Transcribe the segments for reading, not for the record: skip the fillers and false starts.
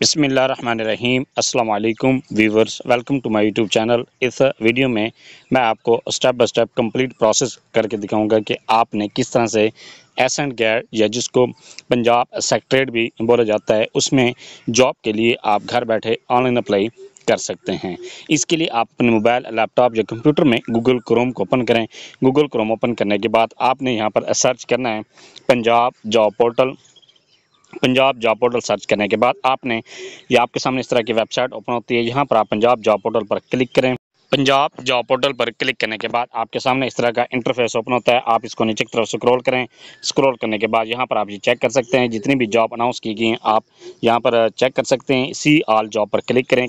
बिस्मिल्लाहिर्रहमानिर्रहीम अस्सलाम वालेकुम viewers, welcome to my YouTube channel. इस वीडियो में मैं आपको step by step complete process करके दिखाऊंगा कि आपने किस तरह से एसेंट गैड या जिसको पंजाब सेक्रेटरीट भी बोला जाता है उसमें जॉब के लिए आप घर बैठे ऑनलाइन अप्लाई कर सकते हैं। इसके लिए आप अपने मोबाइल, लैपटॉप या कंप्यूटर में गूगल क्रोम को ओपन करें। गूगल क्रोम ओपन करने के बाद आपने यहाँ पर सर्च करना है Punjab job portal. Punjab job portal search करने के बाद आपने ये आपके सामने इस तरह की वेबसाइट ओपन होती है। यहाँ पर आप पंजाब जॉब पोर्टल पर क्लिक करें। पंजाब जॉब पोर्टल पर क्लिक करने के बाद आपके सामने इस तरह का इंटरफेस ओपन होता है। आप इसको नीचे की तरफ स्क्रॉल करें। स्क्रॉल करने के बाद यहाँ पर आप ये चेक कर सकते हैं जितनी भी जॉब अनाउंस की गई हैं आप यहाँ पर चेक कर सकते हैं। सी ऑल जॉब पर क्लिक करें।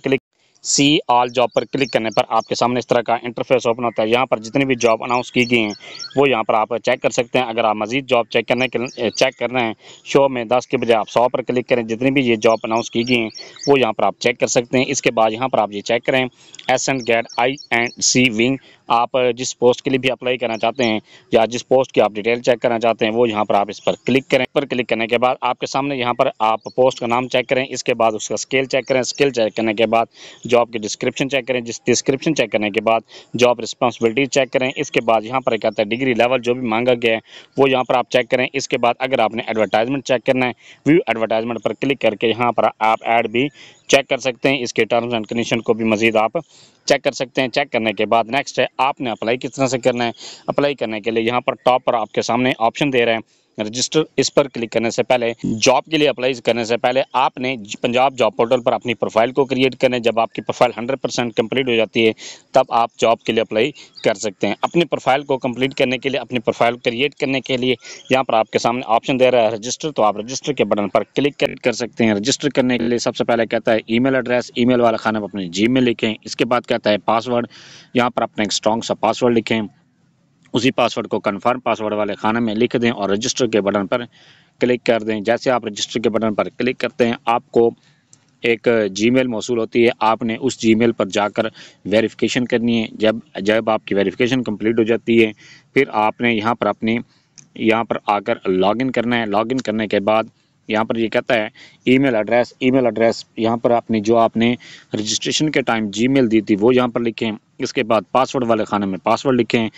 सी ऑल जॉब पर क्लिक करने पर आपके सामने इस तरह का इंटरफेस ओपन होता है। यहाँ पर जितनी भी जॉब अनाउंस की गई हैं वो यहाँ पर आप चेक कर सकते हैं। अगर आप मजीद जॉब चेक कर रहे हैं शो में 10 के बजाय आप 100 पर क्लिक करें। जितनी भी ये जॉब अनाउंस की गई हैं वो यहाँ पर आप चेक कर सकते हैं। इसके बाद यहाँ पर आप ये चेक करें एसेंट गैड INC विंग। आप जिस पोस्ट के लिए भी अप्लाई करना चाहते हैं या जिस पोस्ट की आप डिटेल चेक करना चाहते हैं वो यहाँ पर आप इस पर क्लिक करें। पर क्लिक करने के बाद आपके सामने यहाँ पर आप पोस्ट का नाम चेक करें। इसके बाद उसका स्केल चेक करें। स्केल चेक करने के बाद जॉब की डिस्क्रिप्शन चेक करें। जिस डिस्क्रिप्शन चेक करने के बाद जॉब रिस्पॉन्सिबिलिटी चेक करें। इसके बाद यहाँ पर कहता है डिग्री लेवल जो भी मांगा गया है वो यहाँ पर आप चेक करें। इसके बाद अगर आपने एडवर्टाइजमेंट चेक करना है व्यू एडवर्टाइजमेंट पर क्लिक करके यहाँ पर आप ऐड भी चेक कर सकते हैं। इसके टर्म्स एंड कंडीशन को भी मजीद आप चेक कर सकते हैं। चेक करने के बाद नेक्स्ट है आपने अप्लाई किस तरह से करना है। अप्लाई करने के लिए यहाँ पर टॉप पर आपके सामने ऑप्शन दे रहे हैं रजिस्टर। इस पर क्लिक करने से पहले जॉब के लिए अप्लाई करने से पहले आपने पंजाब जॉब पोर्टल पर अपनी प्रोफाइल को क्रिएट करना है। जब आपकी प्रोफाइल 100% कंप्लीट हो जाती है तब आप जॉब के लिए अप्लाई कर सकते हैं। अपनी प्रोफाइल को कंप्लीट करने के लिए, अपनी प्रोफाइल क्रिएट करने के लिए यहाँ पर आपके सामने ऑप्शन दे रहा है रजिस्टर। तो आप रजिस्टर के बटन पर क्लिक कर सकते हैं। रजिस्टर करने के लिए सबसे पहले कहता है ईमेल एड्रेस। ईमेल वाला खाना में अपनी जीमेल लिखें। इसके बाद कहता है पासवर्ड। यहाँ पर अपना एक स्ट्रॉन्ग सा पासवर्ड लिखें। उसी पासवर्ड को कन्फर्म पासवर्ड वाले खाने में लिख दें और रजिस्टर के बटन पर क्लिक कर दें। जैसे आप रजिस्टर के बटन पर क्लिक करते हैं आपको एक जीमेल मौसूल होती है। आपने उस जीमेल पर जाकर वेरिफिकेशन करनी है। जब आपकी वेरिफिकेशन कंप्लीट हो जाती है फिर आपने यहाँ पर आकर लॉगिन करना है। लॉगिन करने के बाद यहाँ पर ये कहता है ईमेल एड्रेस यहाँ पर अपनी जो आपने रजिस्ट्रेशन के टाइम जीमेल दी थी वो यहाँ पर लिखें। इसके बाद पासवर्ड वाले खाने में पासवर्ड लिखें।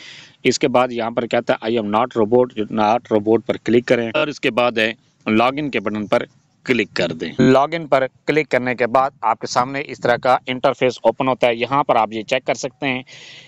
इसके बाद यहाँ पर कहता है आई एम नॉट रोबोट पर क्लिक करें और इसके बाद है लॉगिन के बटन पर क्लिक कर दें। लॉगिन पर क्लिक करने के बाद आपके सामने इस तरह का इंटरफेस ओपन होता है। यहाँ पर आप ये चेक कर सकते हैं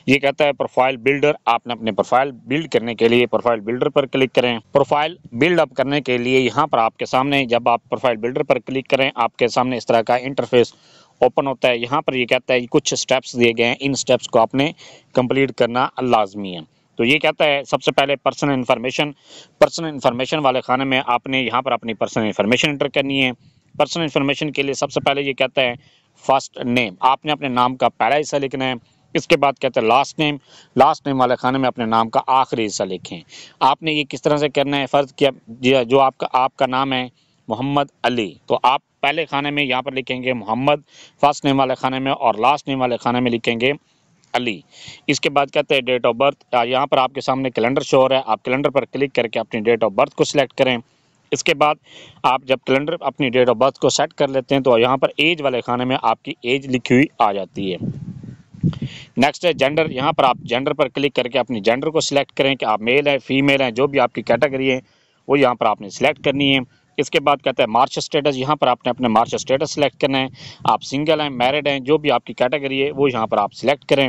ये कहता है प्रोफाइल बिल्डर। आपने अपने प्रोफाइल बिल्ड करने के लिए प्रोफाइल बिल्डर पर क्लिक करें। प्रोफाइल बिल्ड अप करने के लिए यहाँ पर आपके सामने जब आप प्रोफाइल बिल्डर पर क्लिक करें आपके सामने इस तरह का इंटरफेस ओपन होता है। यहाँ पर ये कहता है कुछ स्टेप्स दिए गए हैं, इन स्टेप्स को आपने कंप्लीट करना लाजमी है। तो ये कहता है सबसे पहले पर्सनल इन्फॉर्मेशन वाले खाने में आपने यहाँ पर अपनी पर्सनल इन्फॉर्मेशन एंटर करनी है। पर्सनल इन्फॉर्मेशन के लिए सबसे पहले ये कहता है फर्स्ट नेम। आपने अपने नाम का पहला हिस्सा लिखना है। इसके बाद कहता है लास्ट नेम वाले खाने में अपने नाम का आखिरी हिस्सा लिखें। आपने ये किस तरह से करना है, फ़र्ज़ किया जो आपका नाम है मोहम्मद अली तो आप पहले खाने में यहाँ पर लिखेंगे मोहम्मद फर्स्ट नेम वाले खाने में और लास्ट नेम वाले खाने में लिखेंगे अली। इसके बाद कहते हैं डेट ऑफ बर्थ। यहाँ पर आपके सामने कैलेंडर शो हो रहा है। आप कैलेंडर पर क्लिक करके अपनी डेट ऑफ बर्थ को सिलेक्ट करें। इसके बाद आप जब कैलेंडर अपनी डेट ऑफ बर्थ को सेट कर लेते हैं तो यहाँ पर एज वाले खाने में आपकी एज लिखी हुई आ जाती है। नेक्स्ट है जेंडर। यहाँ पर आप जेंडर पर क्लिक करके अपनी जेंडर को सिलेक्ट करें कि आप मेल हैं फीमेल हैं, जो भी आपकी कैटेगरी है वो यहाँ पर आपने सिलेक्ट करनी है। इसके बाद कहता है मार्च स्टेटस। यहाँ पर आपने अपने मार्च स्टेटस सिलेक्ट करना है। आप सिंगल हैं, मैरिड हैं, जो भी आपकी कैटेगरी है वो यहाँ पर आप सिलेक्ट करें।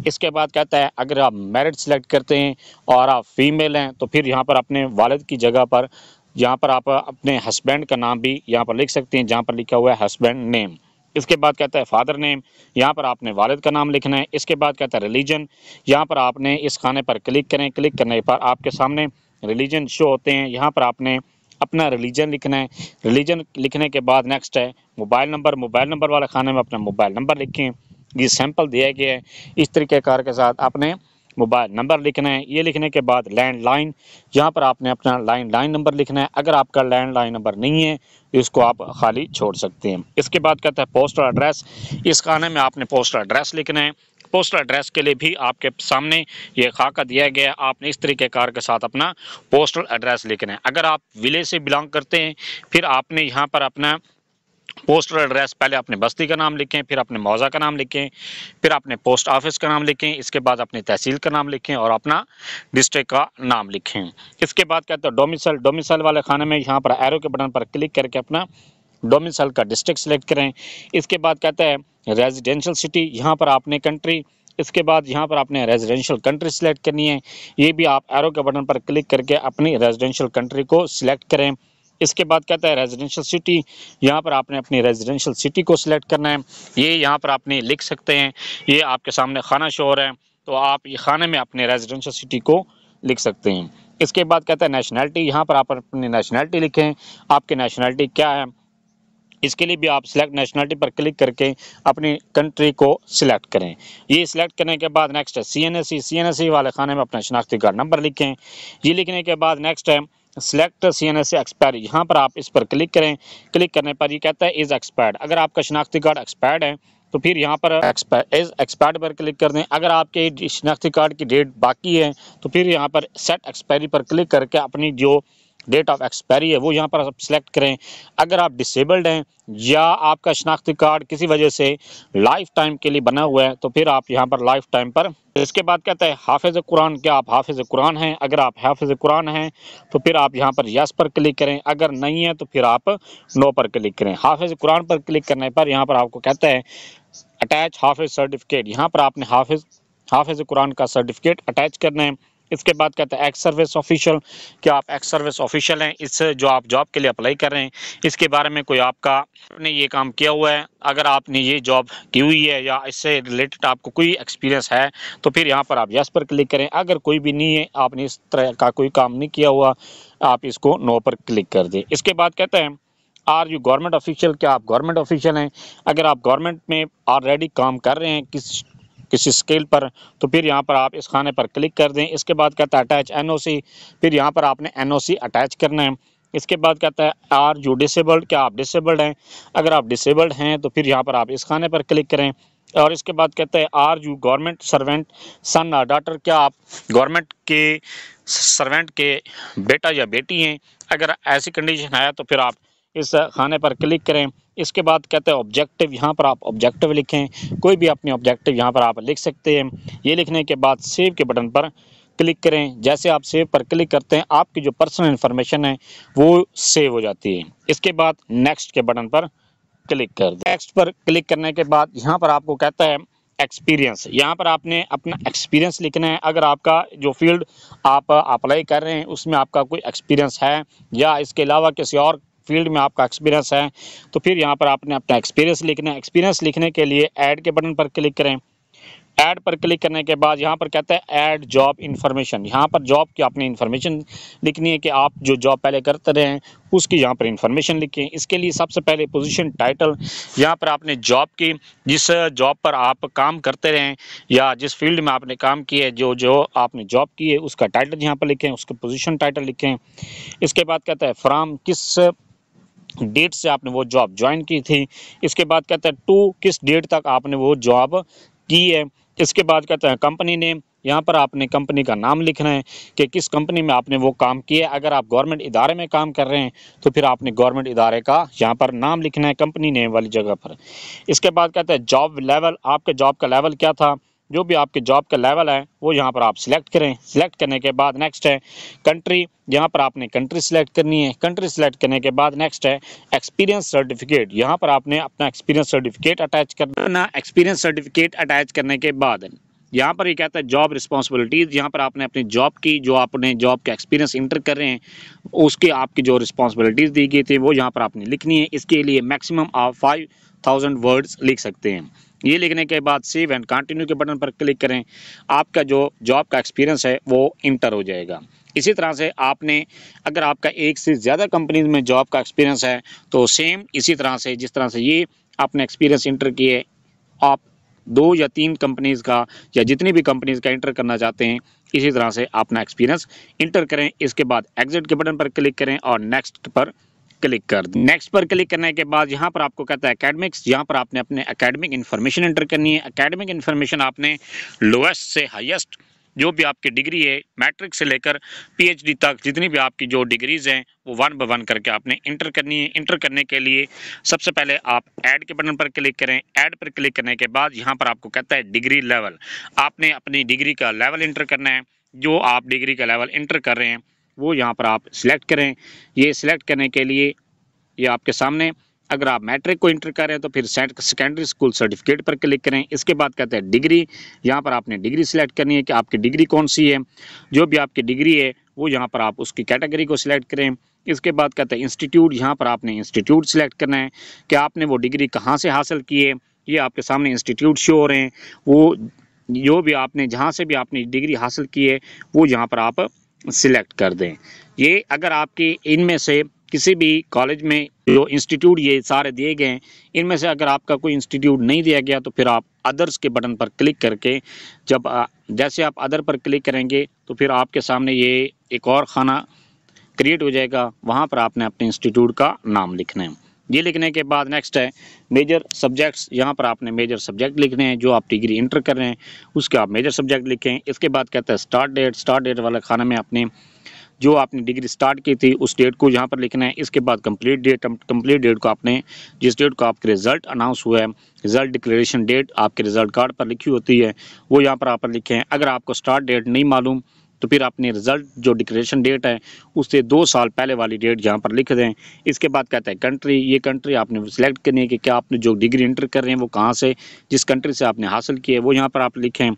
इसके बाद कहता है अगर आप मैरिड सिलेक्ट करते हैं और आप फीमेल हैं तो फिर यहाँ पर अपने वालिद की जगह पर यहाँ पर आप अपने हस्बैंड का नाम भी यहाँ पर लिख सकते हैं जहाँ पर लिखा हुआ है हस्बैंड नेम। इसके बाद कहता है फादर नेम। यहाँ पर आपने वालिद का नाम लिखना है। इसके बाद कहता है रिलीजन। यहाँ पर आपने इस खाने पर क्लिक करें। क्लिक करने पर आपके सामने रिलीजन शो होते हैं। यहाँ पर आपने अपना रिलीजन लिखना है। रिलीजन लिखने के बाद नेक्स्ट है मोबाइल नंबर वाले खाने में अपना मोबाइल नंबर लिखें। ये सैंपल दिया गया है। इस तरीक़ेकार के साथ आपने मोबाइल नंबर लिखना है। ये लिखने के बाद लैंडलाइन। यहाँ पर आपने अपना लैंडलाइन नंबर लिखना है। अगर आपका लैंडलाइन नंबर नहीं है तो इसको आप खाली छोड़ सकते हैं। इसके बाद कहता है पोस्टल एड्रेस। इस खाने में आपने पोस्टल एड्रेस लिखना है। पोस्टल एड्रेस के लिए भी आपके सामने ये खाका दिया गया है। आपने इस तरीक़ेकार के साथ अपना पोस्टल एड्रेस लिखना है। अगर आप विलेज से बिलोंग करते हैं फिर आपने यहाँ पर अपना पोस्टल एड्रेस, पहले अपने बस्ती का नाम लिखें, फिर अपने मौज़ा का नाम लिखें, फिर अपने पोस्ट ऑफिस का नाम लिखें, इसके बाद अपनी तहसील का नाम लिखें और अपना डिस्ट्रिक्ट का नाम लिखें। इसके बाद कहते हैं डोमिसाइल। डोमिसाइल वाले खाने में यहाँ पर एरो के बटन पर क्लिक करके अपना डोमिसाइल का डिस्ट्रिक्ट सेलेक्ट करें। इसके बाद कहते हैं रेजिडेंशियल सिटी, यहाँ पर आपने कंट्री, इसके बाद यहाँ पर आपने रेजिडेंशियल कंट्री सेलेक्ट करनी है। ये भी आप एरो के बटन पर क्लिक करके अपनी रेजिडेंशियल कंट्री को सिलेक्ट करें। इसके बाद कहता है रेजिडेंशियल सिटी, यहाँ पर आपने अपनी रेजिडेंशियल सिटी को सिलेक्ट करना है। ये यहाँ पर आपने लिख सकते हैं, ये आपके सामने खाना शो हो रहा है, तो आप ये खाने में अपने रेजिडेंशियल सिटी को लिख सकते हैं। इसके बाद कहता है नेशनैलिटी, यहाँ पर आप अपनी नेशनैलिटी लिखें, आपकी नेशनैलिटी क्या है। इसके लिए भी आप सिलेक्ट नेशनलिटी पर क्लिक करके अपनी कंट्री को सिलेक्ट करें। ये सिलेक्ट करने के बाद नेक्स्ट है CNSE। CNSE वाले खाने में अपना शनाख्ती कार्ड नंबर लिखें। ये लिखने के बाद नेक्स्ट है सिलेक्ट CNSE एक्सपायरी, यहाँ पर आप इस पर क्लिक करें। क्लिक करने पर ये कहता है इज़ एक्सपायर्ड। अगर आपका शनाख्ती कार्ड एक्सपायर्ड है तो फिर यहाँ पर इज़ एक्सपायर्ड पर क्लिक कर दें। अगर आपके शनाख्ती कार्ड की डेट बाकी है तो फिर यहाँ पर सेट एक्सपायरी पर क्लिक करके अपनी जो डेट ऑफ एक्सपायरी है वो यहाँ पर आप सिलेक्ट करें। अगर आप डिसेबल्ड हैं या आपका शनाख्ती कार्ड किसी वजह से लाइफ टाइम के लिए बना हुआ है तो फिर आप यहाँ पर लाइफ टाइम पर। इसके बाद कहता है हाफिज़ कुरान, क्या आप हाफिज़ कुरान हैं। अगर आप हाफिज़ कुरान हैं तो फिर आप यहाँ पर यस पर क्लिक करें, अगर नहीं है तो फिर आप नो पर क्लिक करें। हाफिज़ कुरान पर क्लिक करने पर यहाँ पर आपको कहता है अटैच हाफिज़ सर्टिफिकेट, यहाँ पर आपने हाफिज़ कुरान का सर्टिफिकेट अटैच करना है। इसके बाद कहता है एक्स सर्विस ऑफिशियल, क्या आप एक्स सर्विस ऑफिशियल हैं, इस जो आप जॉब के लिए अप्लाई कर रहे हैं इसके बारे में कोई आपने ये काम किया हुआ है। अगर आपने ये जॉब की हुई है या इससे रिलेटेड आपको कोई एक्सपीरियंस है तो फिर यहाँ पर आप यस पर क्लिक करें। अगर कोई भी नहीं है, आपने इस तरह का कोई काम नहीं किया हुआ, आप इसको नो पर क्लिक कर दें। इसके बाद कहते हैं आर यू गवर्नमेंट ऑफिशियल, क्या आप गवर्नमेंट ऑफिशियल हैं। अगर आप गवर्नमेंट में ऑलरेडी काम कर रहे हैं किसी स्केल पर तो फिर यहाँ पर आप इस खाने पर क्लिक कर दें। इसके बाद कहता है अटैच NOC, फिर यहाँ पर आपने NOC अटैच करना है। इसके बाद कहता है आर यू डिसेबल्ड, क्या आप डिसेबल्ड हैं। अगर आप डिसेबल्ड हैं तो फिर यहाँ पर आप इस खाने पर क्लिक करें। और इसके बाद कहते हैं आर यू गवर्नमेंट सर्वेंट सन और डॉटर, क्या आप गवर्नमेंट के सर्वेंट के बेटा या बेटी हैं। अगर ऐसी कंडीशन है तो फिर आप इस खाने पर क्लिक करें। इसके बाद कहते हैं ऑब्जेक्टिव, यहाँ पर आप ऑब्जेक्टिव लिखें, कोई भी अपने ऑब्जेक्टिव यहाँ पर आप लिख सकते हैं। ये लिखने के बाद सेव के बटन पर क्लिक करें। जैसे आप सेव पर क्लिक करते हैं आपकी जो पर्सनल इन्फॉर्मेशन है वो सेव हो जाती है। इसके बाद नेक्स्ट के बटन पर क्लिक कर दें। नेक्स्ट पर क्लिक करने के बाद यहाँ पर आपको कहता है एक्सपीरियंस, यहाँ पर आपने अपना एक्सपीरियंस लिखना है। अगर आपका जो फील्ड आप अप्लाई कर रहे हैं उसमें आपका कोई एक्सपीरियंस है या इसके अलावा किसी और फील्ड में आपका एक्सपीरियंस है तो फिर यहाँ पर आपने अपना एक्सपीरियंस लिखना है। एक्सपीरियंस लिखने के लिए ऐड के बटन पर क्लिक करें। ऐड पर क्लिक करने के बाद यहाँ पर कहता है ऐड जॉब इन्फॉर्मेशन, यहाँ पर जॉब की अपनी इन्फॉर्मेशन लिखनी है कि आप जो जॉब पहले करते रहे हैं उसकी यहाँ पर इन्फॉर्मेशन लिखें। इसके लिए सबसे पहले पोजीशन टाइटल, यहाँ पर आपने जॉब की जिस जॉब पर आप काम करते रहें या जिस फील्ड में आपने काम किया है जो आपने जॉब की है उसका टाइटल यहाँ पर लिखें, उसके पोजीशन टाइटल लिखें। इसके बाद कहता है फ्रॉम, किस डेट से आपने वो जॉब ज्वाइन की थी। इसके बाद कहता है टू, किस डेट तक आपने वो जॉब की है। इसके बाद कहता है कंपनी नेम, यहाँ पर आपने कंपनी का नाम लिखना है कि किस कंपनी में आपने वो काम किया है। अगर आप गवर्नमेंट इदारे में काम कर रहे हैं तो फिर आपने गवर्नमेंट इदारे का यहाँ पर नाम लिखना है कंपनी नेम वाली जगह पर। इसके बाद कहता है जॉब लेवल, आपके जॉब का लेवल क्या था, जो भी आपके जॉब का लेवल है वो यहाँ पर आप सिलेक्ट करें। सिलेक्ट करने के बाद नेक्स्ट है कंट्री, यहाँ पर आपने कंट्री सिलेक्ट करनी है। कंट्री सिलेक्ट करने के बाद नेक्स्ट है एक्सपीरियंस सर्टिफिकेट, यहाँ पर आपने अपना एक्सपीरियंस सर्टिफिकेट अटैच करना। एक्सपीरियंस सर्टिफिकेट अटैच करने के बाद यहाँ पर ये कहता है जॉब रिस्पॉन्सिबिलिटीज़, यहाँ पर आपने अपनी जॉब की जो आपने जॉब का एक्सपीरियंस इंटर कर रहे हैं उसकी आपकी जो रिस्पॉन्सिबिलिटीज़ दी गई थी वो यहाँ पर आपने लिखनी है। इसके लिए मैक्सिमम आप 5000 वर्ड्स लिख सकते हैं। ये लिखने के बाद सेव एंड कंटिन्यू के बटन पर क्लिक करें, आपका जो जॉब का एक्सपीरियंस है वो इंटर हो जाएगा। इसी तरह से आपने अगर आपका एक से ज़्यादा कंपनीज में जॉब का एक्सपीरियंस है तो सेम इसी तरह से जिस तरह से ये आपने एक्सपीरियंस इंटर किए, आप 2 या 3 कंपनीज का या जितनी भी कंपनीज का इंटर करना चाहते हैं इसी तरह से अपना एक्सपीरियंस इंटर करें। इसके बाद एग्जिट के बटन पर क्लिक करें और नेक्स्ट पर क्लिक कर दें। नेक्स्ट पर क्लिक करने के बाद यहाँ पर आपको कहता है एकेडमिक्स, यहाँ पर आपने अपने एकेडमिक इन्फॉर्मेशन एंटर करनी है। एकेडमिक इन्फॉर्मेशन आपने लोएस्ट से हाईएस्ट जो भी आपकी डिग्री है मैट्रिक से लेकर पीएचडी तक जितनी भी आपकी जो डिग्रीज़ हैं वो 1 बाय 1 करके आपने इंटर करनी है। इंटर करने के लिए सबसे पहले आप ऐड के बटन पर क्लिक करें। ऐड पर क्लिक करने के बाद यहाँ पर आपको कहता है डिग्री लेवल, आपने अपनी डिग्री का लेवल इंटर करना है। जो आप डिग्री का लेवल इंटर कर रहे हैं वो यहाँ पर आप सिलेक्ट करें। ये सिलेक्ट करने के लिए ये आपके सामने, अगर आप मैट्रिक को इंटर कर रहे हैं तो फिर सेकेंडरी स्कूल सर्टिफिकेट पर क्लिक करें। इसके बाद कहते हैं डिग्री, यहाँ पर आपने डिग्री सिलेक्ट करनी है कि आपकी डिग्री कौन सी है। जो भी आपकी डिग्री है वो यहाँ पर आप उसकी कैटेगरी को सिलेक्ट करें। इसके बाद कहते हैं इंस्टीट्यूट, यहाँ पर आपने इंस्टीट्यूट सिलेक्ट करना है कि आपने वो डिग्री कहाँ से हासिल की है। ये आपके सामने इंस्टीट्यूट शो हो रहे हैं, वो जो भी आपने जहाँ से भी आपने डिग्री हासिल की है वो यहाँ पर आप सिलेक्ट कर दें। ये अगर आपके इनमें से किसी भी कॉलेज में जो इंस्टीट्यूट ये सारे दिए गए हैं, इनमें से अगर आपका कोई इंस्टीट्यूट नहीं दिया गया तो फिर आप अदर्स के बटन पर क्लिक करके जब जैसे आप अदर पर क्लिक करेंगे तो फिर आपके सामने ये एक और खाना क्रिएट हो जाएगा। वहाँ पर आपने अपने इंस्टीट्यूट का नाम लिखना है। ये लिखने के बाद नेक्स्ट है मेजर सब्जेक्ट्स, यहाँ पर आपने मेजर सब्जेक्ट लिखने हैं। जो आप डिग्री इंटर कर रहे हैं उसके आप मेजर सब्जेक्ट लिखें। इसके बाद कहता है स्टार्ट डेट, स्टार्ट डेट वाला खाना में आपने जो आपने डिग्री स्टार्ट की थी उस डेट को यहाँ पर लिखना है। इसके बाद कंप्लीट डेट को आपने जिस डेट को आपके रिजल्ट अनाउंस हुआ है, रिजल्ट डिक्लेरेशन डेट आपके रिजल्ट कार्ड पर लिखी होती है वो यहाँ पर आप लिखें। अगर आपको स्टार्ट डेट नहीं मालूम तो फिर अपने रिजल्ट जो डिक्लेरेशन डेट है उससे 2 साल पहले वाली डेट यहाँ पर लिख दें। इसके बाद कहता है कंट्री, ये कंट्री आपने सिलेक्ट करनी है कि क्या आपने जो डिग्री इंटर कर रहे हैं वो कहाँ से, जिस कंट्री से आपने हासिल की है वो यहाँ पर आप लिखें।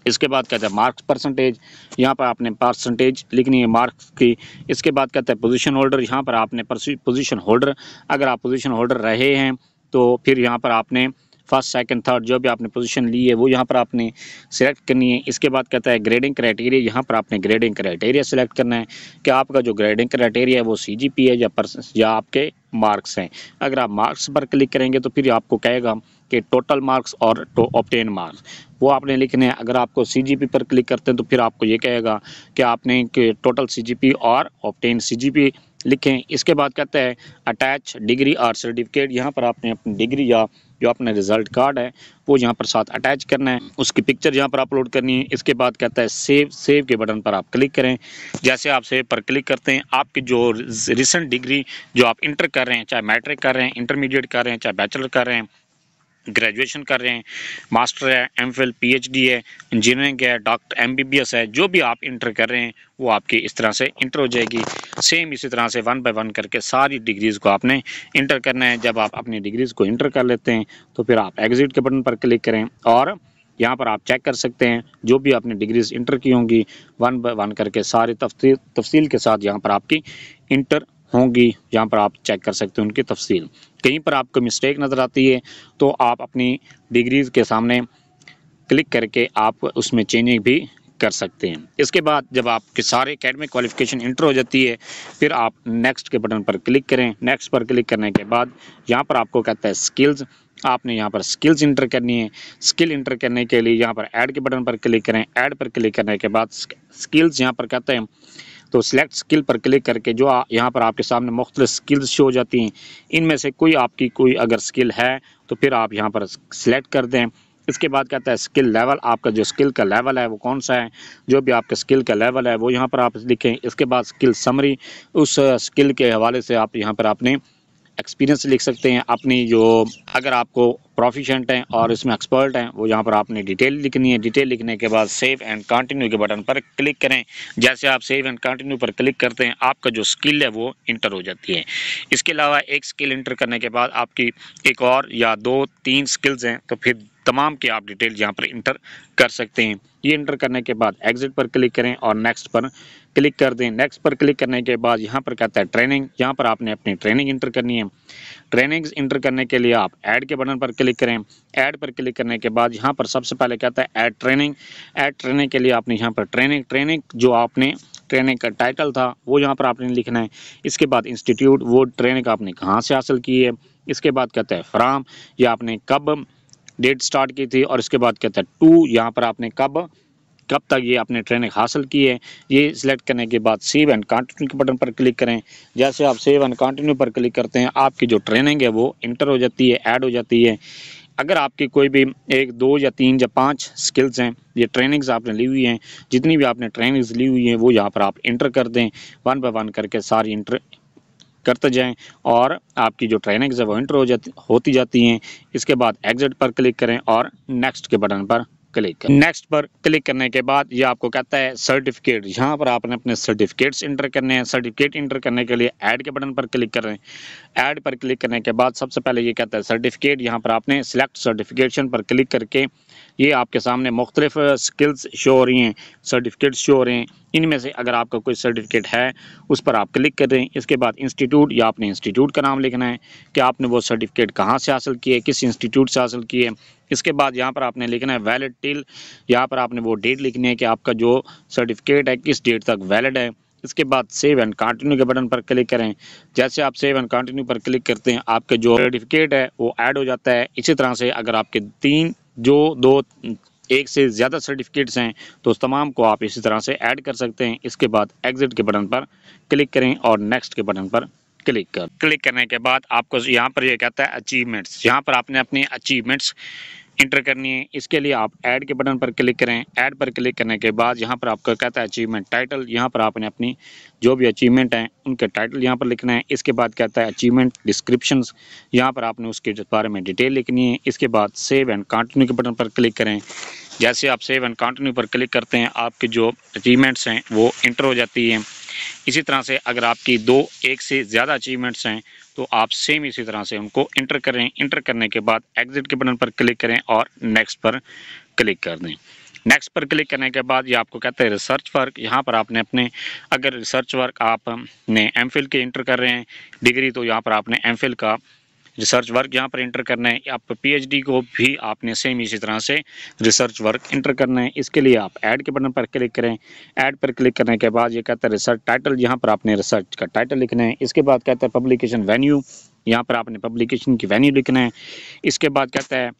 इसके बाद कहता है मार्क्स परसेंटेज, यहाँ पर आपने परसेंटेज लिखनी है मार्क्स की। इसके बाद कहता है पोजीशन होल्डर, यहाँ पर आपने पोजीशन होल्डर, अगर आप पोजीशन होल्डर रहे हैं तो फिर यहाँ पर आपने फर्स्ट सेकंड थर्ड जो भी आपने पोजीशन ली है वो यहाँ पर आपने सिलेक्ट करनी है। इसके बाद कहता है ग्रेडिंग क्राइटेरिया, यहाँ पर आपने ग्रेडिंग क्राइटेरिया सिलेक्ट करना है कि आपका जो ग्रेडिंग क्राइटेरिया है वो सीजीपी है या आपके मार्क्स हैं। अगर आप मार्क्स पर क्लिक करेंगे तो फिर आपको कहेगा कि टोटल मार्क्स और ऑब्टेन मार्क्स वो आपने लिखने हैं। अगर आपको सीजीपी पर क्लिक करते हैं तो फिर आपको ये कहेगा कि आपने टोटल सीजीपी और ऑब्टेन सीजीपी लिखें। इसके बाद कहता है अटैच डिग्री और सर्टिफिकेट, यहाँ पर आपने अपनी डिग्री या जो अपना रिजल्ट कार्ड है वो यहाँ पर साथ अटैच करना है, उसकी पिक्चर यहाँ पर अपलोड करनी है। इसके बाद कहता है सेव के बटन पर आप क्लिक करें। जैसे आप सेव पर क्लिक करते हैं आपकी जो रिसेंट डिग्री जो आप इंटर कर रहे हैं, चाहे मैट्रिक कर रहे हैं, इंटरमीडिएट कर रहे हैं, चाहे बैचलर कर रहे हैं, ग्रेजुएशन कर रहे हैं, मास्टर है, एमफिल, पीएचडी है, इंजीनियरिंग है, डॉक्टर एमबीबीएस है, जो भी आप इंटर कर रहे हैं वो आपकी इस तरह से इंटर हो जाएगी। सेम इसी तरह से 1 बाय 1 करके सारी डिग्रीज़ को आपने इंटर करना है। जब आप अपनी डिग्रीज़ को इंटर कर लेते हैं तो फिर आप एग्जिट के बटन पर क्लिक करें और यहाँ पर आप चेक कर सकते हैं जो भी आपने डिग्रीज इंटर की होंगी 1 बाय 1 करके सारी तफसील के साथ यहाँ पर आपकी इंटर होंगी। यहाँ पर आप चेक कर सकते हैं उनकी तफसील। कहीं पर आपको मिस्टेक नज़र आती है तो आप अपनी डिग्रीज़ के सामने क्लिक करके आप उसमें चेंजिंग भी कर सकते हैं। इसके बाद जब आपके सारे एकेडमिक क्वालिफिकेशन इंटर हो जाती है फिर आप नेक्स्ट के बटन पर क्लिक करें। नेक्स्ट पर क्लिक करने के बाद यहाँ पर आपको कहता है स्किल्स, आपने यहाँ पर स्किल्स इंटर करनी है। स्किल इंटर करने के लिए यहाँ पर ऐड के बटन पर क्लिक करें। ऐड पर क्लिक करने के बाद स्किल्स यहाँ पर कहते हैं तो सिलेक्ट स्किल पर क्लिक करके जो यहाँ पर आपके सामने मुख्तलिफ स्किल्स शो हो जाती हैं, इनमें से कोई आपकी कोई अगर स्किल है तो फिर आप यहाँ पर सिलेक्ट कर दें। इसके बाद कहता है स्किल लेवल, आपका जो स्किल का लेवल है वो कौन सा है, जो भी आपका स्किल का लेवल है वो यहाँ पर आप लिखें। इसके बाद स्किल समरी, उस स्किल के हवाले से आप यहाँ पर अपने एक्सपीरियंस लिख सकते हैं, अपनी जो अगर आपको प्रोफिशेंट हैं और इसमें एक्सपर्ट हैं वो यहाँ पर आपने डिटेल लिखनी है। डिटेल लिखने के बाद सेव एंड कंटिन्यू के बटन पर क्लिक करें। जैसे आप सेव एंड कंटिन्यू पर क्लिक करते हैं आपका जो स्किल है वो इंटर हो जाती है। इसके अलावा एक स्किल इंटर करने के बाद आपकी एक और या 2-3 स्किल्स हैं तो फिर तमाम की आप डिटेल यहाँ पर इंटर कर सकते हैं। ये इंटर करने के बाद एग्जिट पर क्लिक करें और नेक्स्ट पर क्लिक कर दें। नेक्स्ट पर क्लिक करने के बाद यहाँ पर कहता है ट्रेनिंग, यहाँ पर आपने अपनी ट्रेनिंग इंटर करनी है। ट्रेनिंग्स इंटर करने के लिए आप ऐड के बटन पर क्लिक करें। ऐड पर क्लिक करने के बाद यहाँ पर सबसे पहले कहता है ऐड ट्रेनिंग। ऐड ट्रेनिंग के लिए आपने यहाँ पर ट्रेनिंग जो आपने ट्रेनिंग का टाइटल था वो यहाँ पर आपने लिखना है। इसके बाद इंस्टीट्यूट, वो ट्रेनिंग आपने कहाँ से हासिल की है। इसके बाद कहता है फ्राम, ये आपने कब डेट स्टार्ट की थी, और इसके बाद कहता है टू, यहाँ पर आपने कब तक ये आपने ट्रेनिंग हासिल की है। ये सिलेक्ट करने के बाद सेव एंड कंटिन्यू के बटन पर क्लिक करें। जैसे आप सेव एंड कंटिन्यू पर क्लिक करते हैं आपकी जो ट्रेनिंग है वो इंटर हो जाती है, ऐड हो जाती है। अगर आपकी कोई भी 1, 2 या 3 या 5 स्किल्स हैं, ये ट्रेनिंग्स आपने ली हुई हैं, जितनी भी आपने ट्रेनिंग्स ली हुई हैं वो यहाँ पर आप इंटर कर दें, 1 बाय 1 करके सारी इंटर करते जाएं और आपकी जो ट्रेनिंग्स है वो इंटर होती जाती हैं। इसके बाद एग्जिट पर क्लिक करें और नेक्स्ट के बटन पर क्लिक करें। नेक्स्ट पर क्लिक करने के बाद ये आपको कहता है सर्टिफिकेट, यहाँ पर आपने अपने सर्टिफिकेट्स इंटर करने हैं। सर्टिफिकेट इंटर करने के लिए ऐड के बटन पर क्लिक करें। ऐड पर क्लिक करने के बाद सबसे पहले ये कहता है सर्टिफिकेट, यहाँ पर आपने सिलेक्ट सर्टिफिकेशन पर क्लिक करके ये आपके सामने मुख्तलिफ स्किल्स शो हो रही हैं, सर्टिफिकेट्स शो हो रहे हैं। इनमें से अगर आपका कोई सर्टिफिकेट है उस पर आप क्लिक कर दें। इसके बाद इंस्टीट्यूट या आपने इंस्टीट्यूट का नाम लिखना है कि आपने वो सर्टिफिकेट कहाँ से हासिल किए, किस इंस्टीट्यूट से हासिल किए। इसके बाद यहाँ पर आपने लिखना है वैलिड टिल, यहाँ पर आपने वो डेट लिखनी है कि आपका जो सर्टिफिकेट है किस डेट तक वैलिड है। इसके बाद सेव एंड कंटिन्यू के बटन पर क्लिक करें। जैसे आप सेव एंड कंटिन्यू पर क्लिक करते हैं आपके जो सर्टिफिकेट है वो ऐड हो जाता है। इसी तरह से अगर आपके 1 से ज़्यादा सर्टिफिकेट्स हैं तो उस तमाम को आप इसी तरह से ऐड कर सकते हैं। इसके बाद एग्जिट के बटन पर क्लिक करें और नेक्स्ट के बटन पर क्लिक करने के बाद आपको यहाँ पर ये कहता है अचीवमेंट्स, यहाँ पर आपने अपनी अचीवमेंट्स इंटर करनी है। इसके लिए आप ऐड के बटन पर क्लिक करें। ऐड पर क्लिक करने के बाद यहाँ पर आपको कहता है अचीवमेंट टाइटल, यहाँ पर आपने अपनी जो भी अचीवमेंट हैं उनके टाइटल यहाँ पर लिखना है। इसके बाद कहता है अचीवमेंट डिस्क्रिप्शंस, यहाँ पर आपने उसके बारे में डिटेल लिखनी है। इसके बाद सेव एंड कंटिन्यू के बटन पर क्लिक करें। जैसे आप सेव एंड कंटिन्यू पर क्लिक करते हैं आपके जो अचीवमेंट्स हैं वो इंटर हो जाती हैं। इसी तरह से अगर आपकी 1 से ज़्यादा अचीवमेंट्स हैं तो आप सेम इसी तरह से उनको इंटर करें। इंटर करने के बाद एग्जिट के बटन पर क्लिक करें और नेक्स्ट पर क्लिक कर दें। नेक्स्ट पर क्लिक करने के बाद ये आपको कहता है रिसर्च वर्क, यहाँ पर आपने अपने अगर रिसर्च वर्क आपने एमफिल के इंटर कर रहे हैं डिग्री तो यहाँ पर आपने एमफिल का रिसर्च वर्क यहाँ पर इंटर करना है। आप पीएचडी को भी आपने सेम इसी तरह से रिसर्च वर्क इंटर करना है। इसके लिए आप ऐड के बटन पर क्लिक करें। ऐड पर क्लिक करने के बाद ये कहता है रिसर्च टाइटल, यहाँ पर आपने रिसर्च का टाइटल लिखना है। इसके बाद कहता है पब्लिकेशन वेन्यू, यहाँ पर आपने पब्लिकेशन की वेन्यू लिखना है। इसके बाद कहता है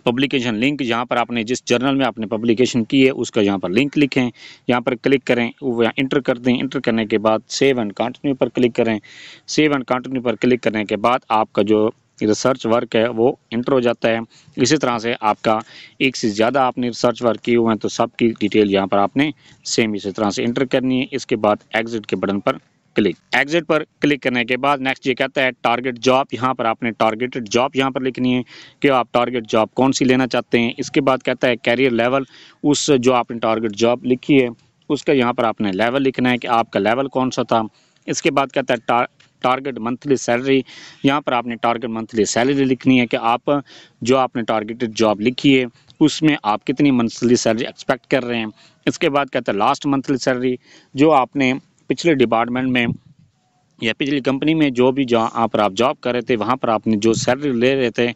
पब्लिकेशन लिंक, यहाँ पर आपने जिस जर्नल में आपने पब्लिकेशन की है उसका यहाँ पर लिंक लिखें। यहाँ पर क्लिक करें, वो इंटर कर दें। इंटर करने के बाद सेव एंड कंटिन्यू पर क्लिक करें। सेव एंड कंटिन्यू पर क्लिक करने के बाद आपका जो रिसर्च वर्क है वो इंटर हो जाता है। इसी तरह से आपका 1 से ज़्यादा आपने रिसर्च वर्क किए हुए हैं तो सबकी डिटेल यहाँ पर आपने सेम इसी तरह से इंटर करनी है। इसके बाद एग्जिट के बटन पर एग्जिट पर क्लिक करने के बाद नेक्स्ट ये कहता है टारगेट जॉब, यहाँ पर आपने टारगेटेड जॉब यहाँ पर लिखनी है कि आप टारगेट जॉब कौन सी लेना चाहते हैं। इसके बाद कहता है कैरियर लेवल, उस जो आपने टारगेट जॉब लिखी है उसका यहाँ पर आपने लेवल लिखना है कि आपका लेवल कौन सा था। इसके बाद कहता है टारगेट मंथली सैलरी, यहाँ पर आपने टारगेट मंथली सैलरी लिखनी है कि आप जो आपने टारगेटेड जॉब लिखी है उसमें आप कितनी मंथली सैलरी एक्सपेक्ट कर रहे हैं। इसके बाद कहता है लास्ट मंथली सैलरी, जो आपने पिछले डिपार्टमेंट में या पिछली कंपनी में जो भी जहाँ पर आप जॉब कर रहे थे वहाँ पर आपने जो सैलरी ले रहे थे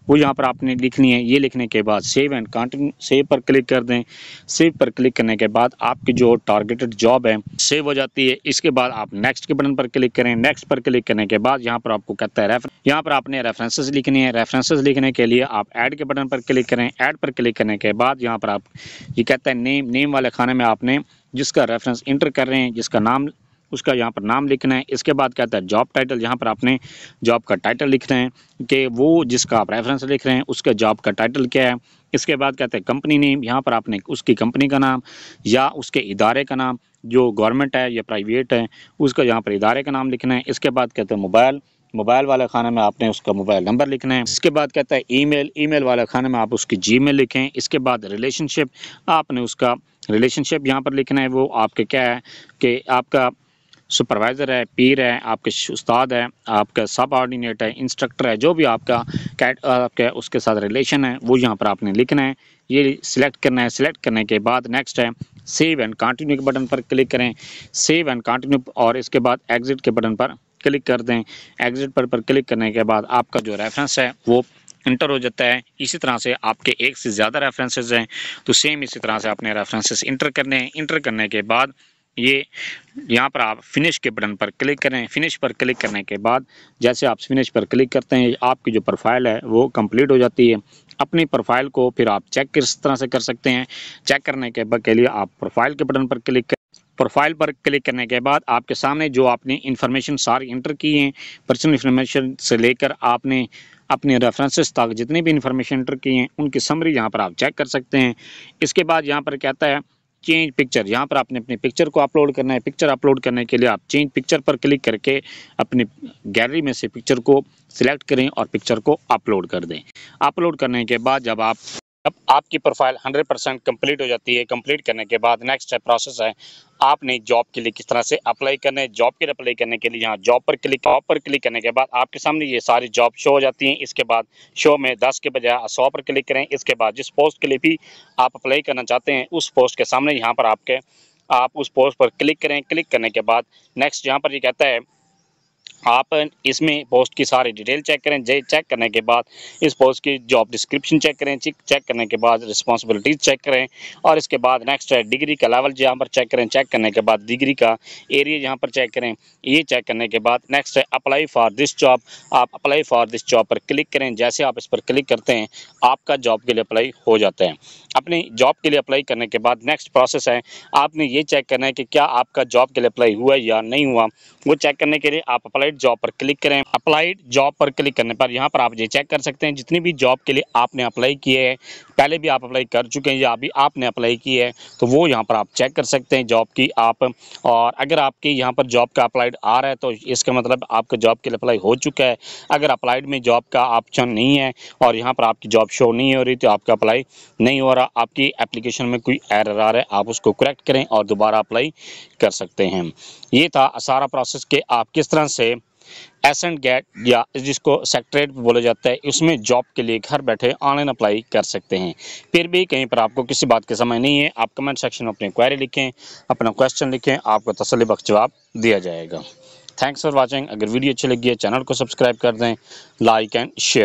वो यहाँ पर आपने लिखनी है। ये लिखने के बाद सेव एंड कंटिन्यू, सेव पर क्लिक कर दें। सेव पर क्लिक करने के बाद आपकी जो टारगेटेड जॉब है सेव हो जाती है। इसके बाद आप नेक्स्ट के बटन पर क्लिक करें। नेक्स्ट पर क्लिक करने के बाद यहाँ पर आपको कहता है यहाँ पर आपने रेफरेंसेस लिखनी है। रेफरेंसेस लिखने के लिए आप ऐड के बटन पर क्लिक करें। ऐड पर क्लिक करने के बाद यहाँ पर आप ये कहता है नेम वाले खाने में आपने जिसका रेफरेंस इंटर कर रहे हैं जिसका नाम उसका यहाँ पर नाम लिखना है। इसके बाद कहता है जॉब टाइटल, यहाँ पर आपने जॉब का टाइटल लिखना है कि वो जिसका आप रेफरेंस लिख रहे हैं उसका जॉब का टाइटल क्या है। इसके बाद कहते हैं कंपनी नेम, यहाँ पर आपने उसकी कंपनी का नाम या उसके इदारे का नाम, जो गवर्नमेंट है या प्राइवेट है उसका यहाँ पर इदारे का नाम लिखना है। इसके बाद कहते हैं मोबाइल वाले खाने में आपने उसका मोबाइल नंबर लिखना है। इसके बाद कहता है ईमेल वाले खाने में आप उसकी जीमेल लिखें। इसके बाद रिलेशनशिप, आपने उसका रिलेशनशिप यहाँ पर लिखना है। वो आपके क्या है कि आपका सुपरवाइज़र है, पीर है, आपके उस्ताद है, आपका सब ऑर्डिनेट है, इंस्ट्रक्टर है, जो भी आपका उसके साथ रिलेशन है वो यहाँ पर आपने लिखना है। ये सिलेक्ट करना है। सिलेक्ट करने के बाद नेक्स्ट है सेव एंड कंटिन्यू के बटन पर क्लिक करें। सेव एंड कंटिन्यू और इसके बाद एग्जिट के बटन पर क्लिक कर दें। एग्जिट पर क्लिक करने के बाद आपका जो रेफरेंस है वो इंटर हो जाता है। इसी तरह से आपके 1 से ज़्यादा रेफरेंसेस हैं तो सेम इसी तरह से आपने रेफरेंसेस इंटर करने हैं। इंटर करने के बाद ये यहाँ पर आप फिनिश के बटन पर क्लिक करें। फिनिश पर क्लिक करने के बाद जैसे आप फिनिश पर क्लिक करते हैं आपकी जो प्रोफाइल है वो कंप्लीट हो जाती है। अपनी प्रोफाइल को फिर आप चेक किस तरह से कर सकते हैं। चेक करने के लिए आप प्रोफाइल के बटन पर क्लिक करें। प्रोफाइल पर क्लिक करने के बाद आपके सामने जो आपने इन्फॉर्मेशन सारी इंटर की हैं, पर्सनल इन्फॉर्मेशन से लेकर आपने अपने रेफरेंसेस तक जितनी भी इन्फॉर्मेशन इंटर की हैं उनकी समरी यहाँ पर आप चेक कर सकते हैं। इसके बाद यहाँ पर कहता है चेंज पिक्चर, यहाँ पर आपने अपनी पिक्चर को अपलोड करना है। पिक्चर अपलोड करने के लिए आप चेंज पिक्चर पर क्लिक करके अपनी गैलरी में से पिक्चर को सिलेक्ट करें और पिक्चर को अपलोड कर दें। अपलोड करने के बाद जब आपकी प्रोफाइल 100% कंप्लीट हो जाती है, कंप्लीट करने के बाद नेक्स्ट प्रोसेस है आपने जॉब के लिए किस तरह से अप्लाई करना है। जॉब के लिए अप्लाई करने के लिए यहाँ जॉब पर क्लिक करने के बाद आपके सामने ये सारी जॉब शो हो जाती हैं। इसके बाद शो में 10 के बजाय 100 पर क्लिक करें। इसके बाद जिस पोस्ट के लिए भी आप अप्लाई करना चाहते हैं उस पोस्ट के सामने यहाँ पर आप उस पोस्ट पर क्लिक करें। क्लिक करने के बाद नेक्स्ट यहाँ पर ये कहता है आप इसमें पोस्ट की सारी डिटेल चेक करें। चेक करने के बाद इस पोस्ट की जॉब डिस्क्रिप्शन चेक करें। चेक करने के बाद रिस्पॉन्सिबिलिटीज चेक करें और इसके बाद नेक्स्ट है डिग्री का लेवल यहाँ पर चेक करें। चेक करने के बाद डिग्री का एरिया यहाँ पर चेक करें। ये चेक करने के बाद नेक्स्ट है अप्लाई फॉर दिस जॉब। आप अप्लाई फॉर दिस जॉब पर क्लिक करें। जैसे आप इस पर क्लिक करते हैं आपका जॉब के लिए अप्लाई हो जाता है। अपनी जॉब के लिए अप्लाई करने के बाद नेक्स्ट प्रोसेस है आपने ये चेक करना है कि क्या आपका जॉब के लिए अप्लाई हुआ या नहीं हुआ। वो चेक करने के लिए आप अप्लाइड जॉब पर क्लिक करें। अप्लाइड जॉब पर क्लिक करने पर यहाँ पर आप ये चेक कर सकते हैं जितनी भी जॉब के लिए आपने अप्लाई किए हैं, पहले भी आप अप्लाई कर चुके हैं या अभी आपने अप्लाई की है तो वो यहाँ पर आप चेक कर सकते हैं जॉब की आप। और अगर आपके यहाँ पर जॉब का अप्लाइड आ रहा है तो इसका मतलब आपका जॉब के लिए अप्लाई हो चुका है। अगर अप्लाइड में जॉब का ऑप्शन नहीं है और यहाँ पर आपकी जॉब शो नहीं हो रही तो आपका अप्लाई नहीं हो रहा, आपकी एप्लीकेशन में कोई एरर आ रहा है, आप उसको करेक्ट करें और दोबारा अप्लाई कर सकते हैं। ये था सारा प्रोसेस कि आप किस तरह से एस&गेट या जिसको सेक्रेटरीट बोला जाता है उसमें जॉब के लिए घर बैठे ऑनलाइन अप्लाई कर सकते हैं। फिर भी कहीं पर आपको किसी बात के समझ नहीं है आप कमेंट सेक्शन में अपनी क्वेरी लिखें, अपना क्वेश्चन लिखें, आपको तसल्ली बख्श जवाब दिया जाएगा। Thanks for watching. अगर वीडियो अच्छी लगी है चैनल को सब्सक्राइब कर दें, लाइक एंड शेयर।